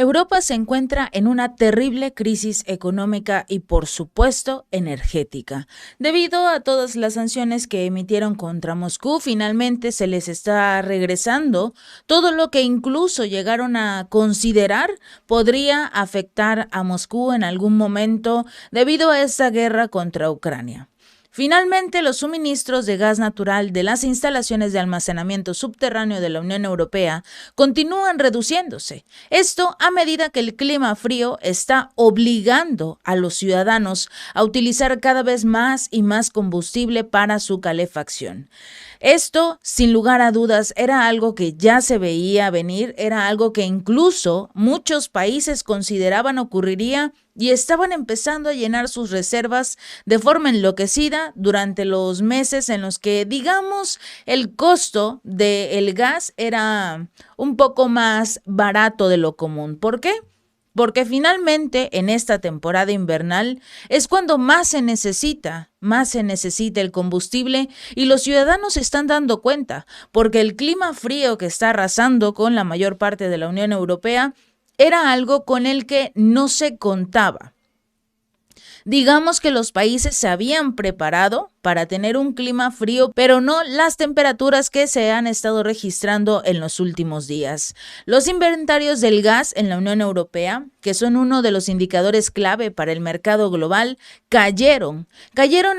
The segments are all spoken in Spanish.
Europa se encuentra en una terrible crisis económica y, por supuesto, energética. Debido a todas las sanciones que emitieron contra Moscú, finalmente se les está regresando todo lo que incluso llegaron a considerar podría afectar a Moscú en algún momento debido a esta guerra contra Ucrania. Finalmente, los suministros de gas natural de las instalaciones de almacenamiento subterráneo de la Unión Europea continúan reduciéndose. Esto a medida que el clima frío está obligando a los ciudadanos a utilizar cada vez más y más combustible para su calefacción. Esto, sin lugar a dudas, era algo que ya se veía venir, era algo que incluso muchos países consideraban ocurriría y estaban empezando a llenar sus reservas de forma enloquecida durante los meses en los que, digamos, el costo del gas era un poco más barato de lo común. ¿Por qué? Porque finalmente en esta temporada invernal es cuando más se necesita el combustible y los ciudadanos se están dando cuenta, porque el clima frío que está arrasando con la mayor parte de la Unión Europea era algo con el que no se contaba. Digamos que los países se habían preparado para tener un clima frío, pero no las temperaturas que se han estado registrando en los últimos días. Los inventarios del gas en la Unión Europea, que son uno de los indicadores clave para el mercado global, cayeron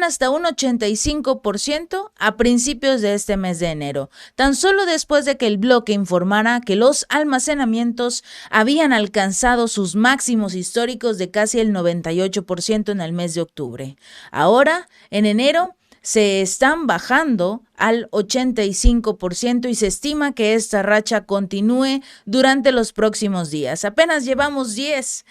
hasta un 85% a principios de este mes de enero, tan solo después de que el bloque informara que los almacenamientos habían alcanzado sus máximos históricos de casi el 98% en el mes de octubre. Ahora, en enero, se están bajando al 85% y se estima que esta racha continúe durante los próximos días. Apenas llevamos 10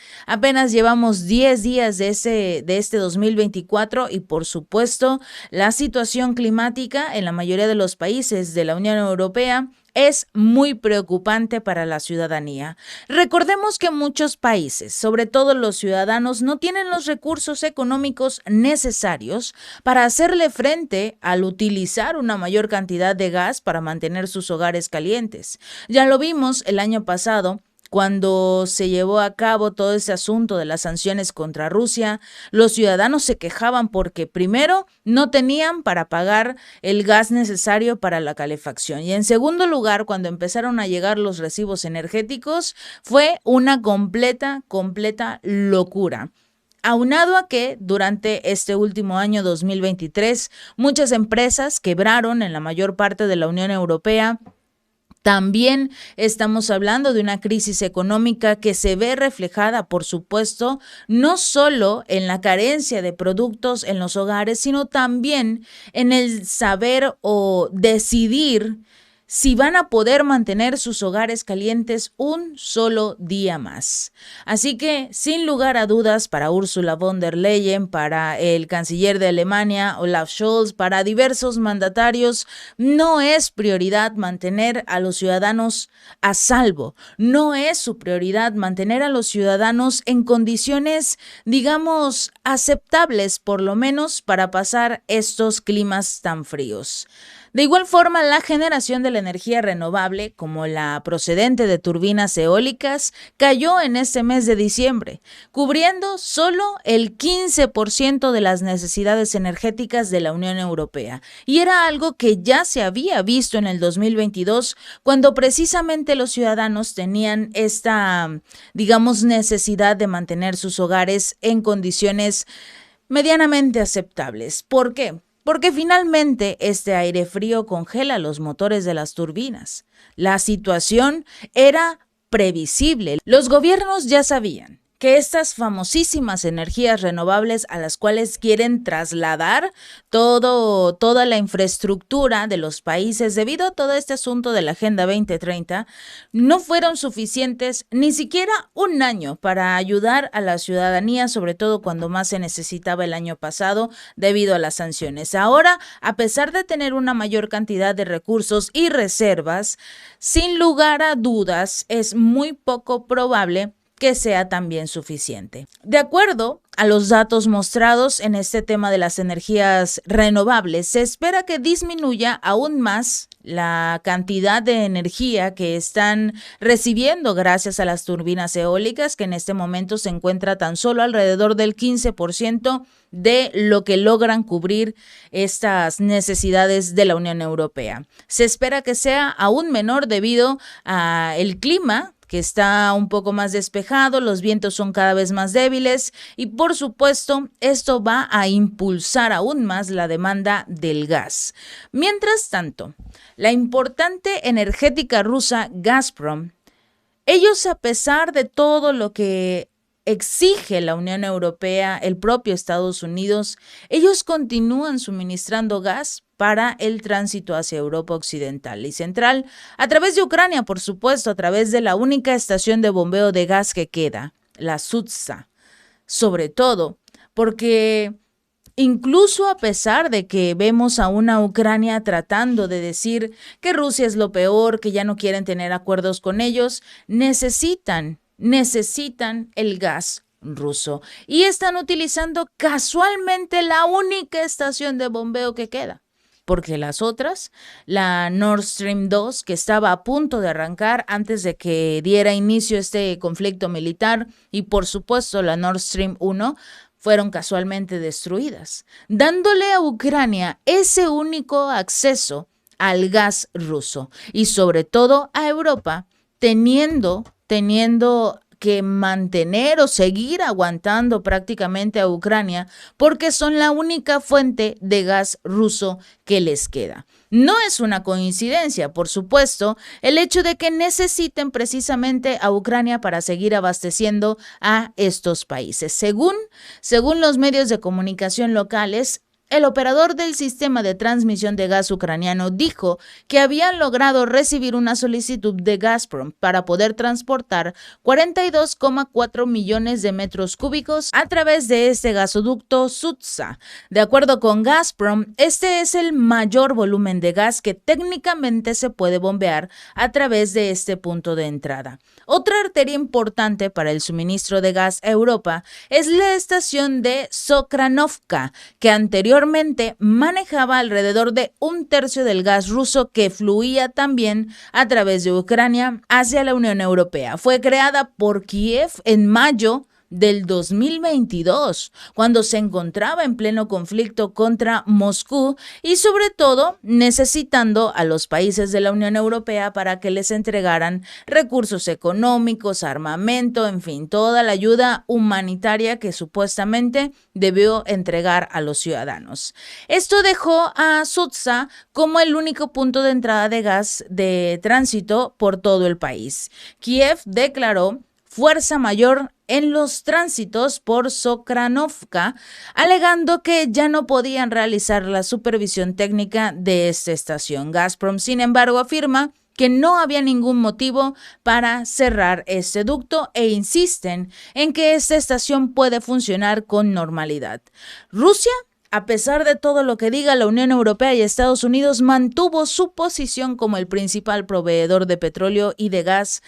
días de este 2024 y, por supuesto, la situación climática en la mayoría de los países de la Unión Europea es muy preocupante para la ciudadanía. Recordemos que muchos países, sobre todo los ciudadanos, no tienen los recursos económicos necesarios para hacerle frente al utilizar una mayor cantidad de gas para mantener sus hogares calientes. Ya lo vimos el año pasado, cuando se llevó a cabo todo ese asunto de las sanciones contra Rusia. Los ciudadanos se quejaban porque, primero, no tenían para pagar el gas necesario para la calefacción. Y en segundo lugar, cuando empezaron a llegar los recibos energéticos, fue una completa locura. Aunado a que durante este último año 2023, muchas empresas quebraron en la mayor parte de la Unión Europea. También estamos hablando de una crisis económica que se ve reflejada, por supuesto, no solo en la carencia de productos en los hogares, sino también en el saber o decidir si van a poder mantener sus hogares calientes un solo día más. Así que, sin lugar a dudas, para Ursula von der Leyen, para el canciller de Alemania, Olaf Scholz, para diversos mandatarios, no es prioridad mantener a los ciudadanos a salvo. No es su prioridad mantener a los ciudadanos en condiciones, digamos, aceptables, por lo menos para pasar estos climas tan fríos. De igual forma, la generación de la energía renovable, como la procedente de turbinas eólicas, cayó en este mes de diciembre, cubriendo solo el 15% de las necesidades energéticas de la Unión Europea. Y era algo que ya se había visto en el 2022, cuando precisamente los ciudadanos tenían esta, digamos, necesidad de mantener sus hogares en condiciones medianamente aceptables. ¿Por qué? Porque finalmente este aire frío congela los motores de las turbinas. La situación era previsible. Los gobiernos ya sabían que estas famosísimas energías renovables a las cuales quieren trasladar toda la infraestructura de los países debido a todo este asunto de la Agenda 2030, no fueron suficientes ni siquiera un año para ayudar a la ciudadanía, sobre todo cuando más se necesitaba el año pasado debido a las sanciones. Ahora, a pesar de tener una mayor cantidad de recursos y reservas, sin lugar a dudas, es muy poco probable que sea también suficiente. De acuerdo a los datos mostrados en este tema de las energías renovables, se espera que disminuya aún más la cantidad de energía que están recibiendo gracias a las turbinas eólicas, que en este momento se encuentra tan solo alrededor del 15% de lo que logran cubrir estas necesidades de la Unión Europea. Se espera que sea aún menor debido al clima, que está un poco más despejado, los vientos son cada vez más débiles y por supuesto esto va a impulsar aún más la demanda del gas. Mientras tanto, la importante energética rusa Gazprom, ellos a pesar de todo lo que exige la Unión Europea, el propio Estados Unidos, ellos continúan suministrando gas para el tránsito hacia Europa Occidental y Central, a través de Ucrania, por supuesto, a través de la única estación de bombeo de gas que queda, la Sutsa. Sobre todo porque incluso a pesar de que vemos a una Ucrania tratando de decir que Rusia es lo peor, que ya no quieren tener acuerdos con ellos, necesitan el gas ruso y están utilizando casualmente la única estación de bombeo que queda, porque las otras, la Nord Stream 2, que estaba a punto de arrancar antes de que diera inicio este conflicto militar, y por supuesto la Nord Stream 1, fueron casualmente destruidas, dándole a Ucrania ese único acceso al gas ruso y sobre todo a Europa, teniendo que mantener o seguir aguantando prácticamente a Ucrania porque son la única fuente de gas ruso que les queda. No es una coincidencia, por supuesto, el hecho de que necesiten precisamente a Ucrania para seguir abasteciendo a estos países. Según los medios de comunicación locales, el operador del sistema de transmisión de gas ucraniano dijo que habían logrado recibir una solicitud de Gazprom para poder transportar 42,4 millones de metros cúbicos a través de este gasoducto Sutsa. De acuerdo con Gazprom, este es el mayor volumen de gas que técnicamente se puede bombear a través de este punto de entrada. Otra arteria importante para el suministro de gas a Europa es la estación de Sokranovka, que anteriormente manejaba alrededor de un tercio del gas ruso que fluía también a través de Ucrania hacia la Unión Europea. Fue creada por Kiev en mayo del 2022, cuando se encontraba en pleno conflicto contra Moscú y sobre todo necesitando a los países de la Unión Europea para que les entregaran recursos económicos, armamento, en fin, toda la ayuda humanitaria que supuestamente debió entregar a los ciudadanos. Esto dejó a Sutsa como el único punto de entrada de gas de tránsito por todo el país. Kiev declaró fuerza mayor en los tránsitos por Sokranovka, alegando que ya no podían realizar la supervisión técnica de esta estación. Gazprom, sin embargo, afirma que no había ningún motivo para cerrar este ducto e insisten en que esta estación puede funcionar con normalidad. Rusia, a pesar de todo lo que diga la Unión Europea y Estados Unidos, mantuvo su posición como el principal proveedor de petróleo y de gas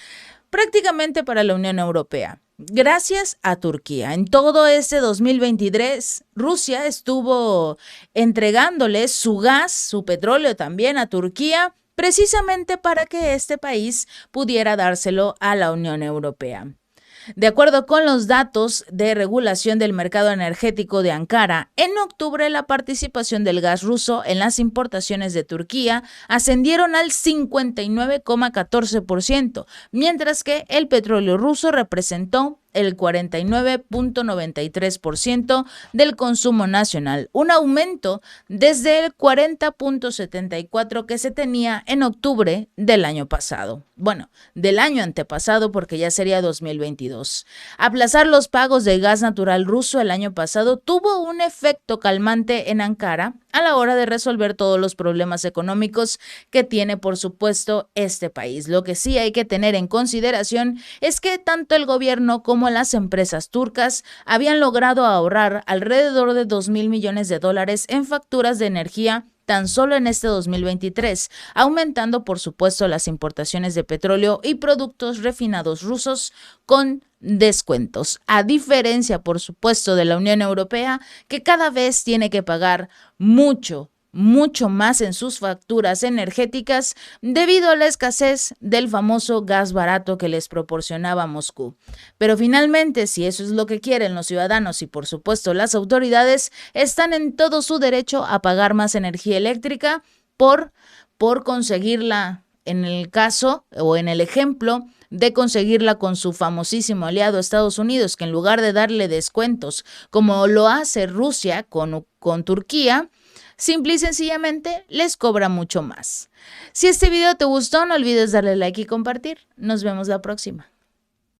prácticamente para la Unión Europea. Gracias a Turquía. En todo este 2023, Rusia estuvo entregándole su gas, su petróleo también a Turquía, precisamente para que este país pudiera dárselo a la Unión Europea. De acuerdo con los datos de regulación del mercado energético de Ankara, en octubre la participación del gas ruso en las importaciones de Turquía ascendieron al 59,14%, mientras que el petróleo ruso representó el 49,93% del consumo nacional, un aumento desde el 40,74% que se tenía en octubre del año pasado. Bueno, del año antepasado porque ya sería 2022. Aplazar los pagos de gas natural ruso el año pasado tuvo un efecto calmante en Ankara a la hora de resolver todos los problemas económicos que tiene, por supuesto, este país. Lo que sí hay que tener en consideración es que tanto el gobierno como las empresas turcas habían logrado ahorrar alrededor de $2,000 millones en facturas de energía tan solo en este 2023, aumentando por supuesto las importaciones de petróleo y productos refinados rusos con descuentos, a diferencia por supuesto de la Unión Europea, que cada vez tiene que pagar mucho más en sus facturas energéticas debido a la escasez del famoso gas barato que les proporcionaba Moscú. Pero finalmente, si eso es lo que quieren los ciudadanos y por supuesto las autoridades, están en todo su derecho a pagar más energía eléctrica por conseguirla, en el caso o en el ejemplo de conseguirla con su famosísimo aliado Estados Unidos, que en lugar de darle descuentos como lo hace Rusia con Turquía, simple y sencillamente les cobra mucho más. Si este video te gustó, no olvides darle like y compartir. Nos vemos la próxima.